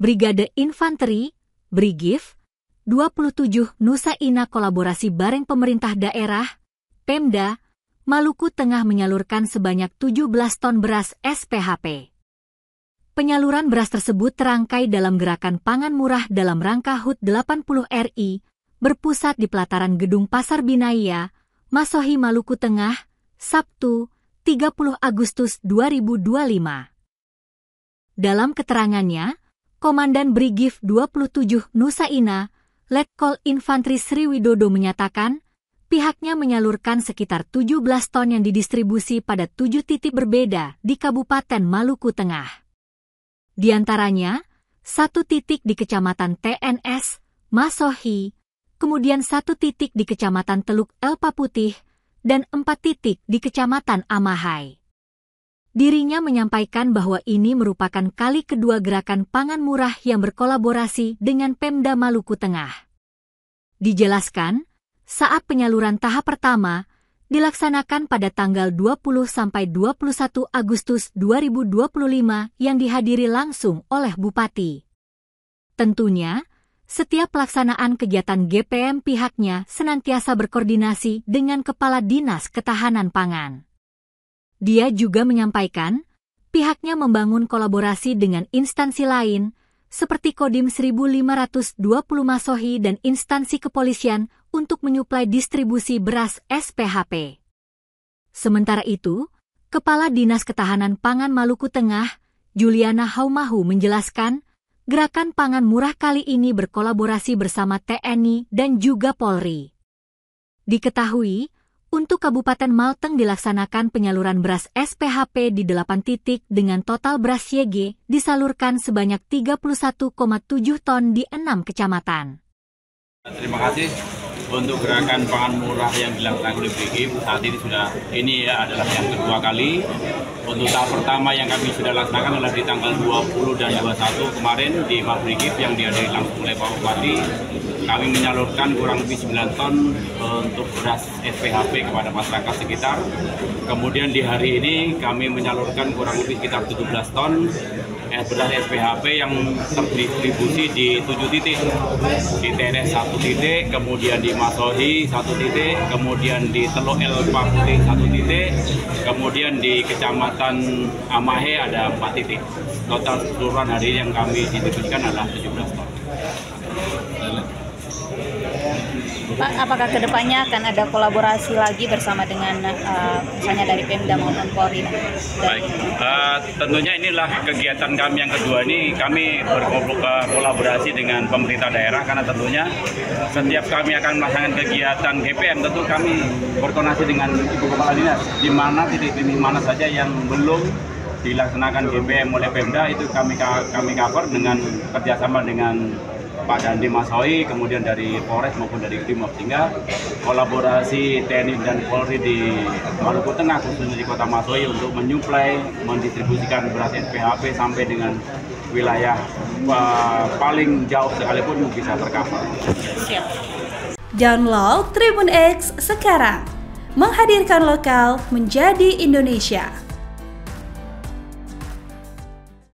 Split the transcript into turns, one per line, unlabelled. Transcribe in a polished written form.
Brigade Infanteri, Brigif, 27 Nusa Ina kolaborasi bareng pemerintah daerah, Pemda, Maluku Tengah menyalurkan sebanyak 17 ton beras SPHP. Penyaluran beras tersebut terangkai dalam gerakan pangan murah dalam rangka HUT 80 RI, berpusat di pelataran Gedung Pasar Binaya, Masohi, Maluku Tengah, Sabtu, 30 Agustus 2025. Dalam keterangannya, Komandan Brigif 27 Nusa Ina, Letkol Infanteri Sriwidodo menyatakan, pihaknya menyalurkan sekitar 17 ton yang didistribusi pada 7 titik berbeda di Kabupaten Maluku Tengah. Di antaranya, 1 titik di Kecamatan TNS, Masohi, kemudian 1 titik di Kecamatan Teluk Elpa Putih, dan 4 titik di Kecamatan Amahai. Dirinya menyampaikan bahwa ini merupakan kali kedua gerakan pangan murah yang berkolaborasi dengan Pemda Maluku Tengah. Dijelaskan, saat penyaluran tahap pertama dilaksanakan pada tanggal 20–21 Agustus 2025 yang dihadiri langsung oleh Bupati. Tentunya, setiap pelaksanaan kegiatan GPM pihaknya senantiasa berkoordinasi dengan Kepala Dinas Ketahanan Pangan. Dia juga menyampaikan, pihaknya membangun kolaborasi dengan instansi lain, seperti Kodim 1520 Masohi dan instansi kepolisian untuk menyuplai distribusi beras SPHP. Sementara itu, Kepala Dinas Ketahanan Pangan Maluku Tengah, Juliana Haumahu menjelaskan, gerakan pangan murah kali ini berkolaborasi bersama TNI dan juga Polri. Diketahui, untuk Kabupaten Malteng dilaksanakan penyaluran beras SPHP di 8 titik dengan total beras YG disalurkan sebanyak 31,7 ton di 6 kecamatan.
Terima kasih untuk gerakan pangan murah yang dilakukan oleh Brigif. Saat ini adalah yang kedua kali. Untuk tahap pertama yang kami sudah laksanakan adalah di tanggal 20 dan 21 kemarin di Brigif yang dihadiri langsung oleh Pak Bupati. Kami menyalurkan kurang lebih 9 ton untuk beras SPHP kepada masyarakat sekitar. Kemudian di hari ini kami menyalurkan kurang lebih sekitar 17 ton beras SPHP yang terdistribusi di 7 titik. Di TNS 1 titik, kemudian di Masohi 1 titik, kemudian di Teluk Elpa Putih 1 titik, kemudian di Kecamatan Amahe ada 4 titik. Total keseluruhan hari yang kami distribusikan adalah 17 ton.
Pak, apakah kedepannya akan ada kolaborasi lagi bersama dengan misalnya dari Pemda maupun Polri?
Baik, tentunya inilah kegiatan kami yang kedua ini, kami berkolaborasi dengan pemerintah daerah karena tentunya setiap kami akan melaksanakan kegiatan GPM tentu kami berkoordinasi dengan Ibu Kepala Dinas di mana titik-titik mana saja yang belum dilaksanakan GPM oleh Pemda itu kami cover dengan kerjasama dengan Pak Dandi Masohi, kemudian dari Polres maupun dari Brimob, sehingga kolaborasi TNI dan Polri di Maluku Tengah khususnya di Kota Masohi untuk menyuplai, mendistribusikan beras SPHP sampai dengan wilayah paling jauh sekalipun bisa tercover.
Siap.
Download Tribun X sekarang, menghadirkan lokal menjadi Indonesia.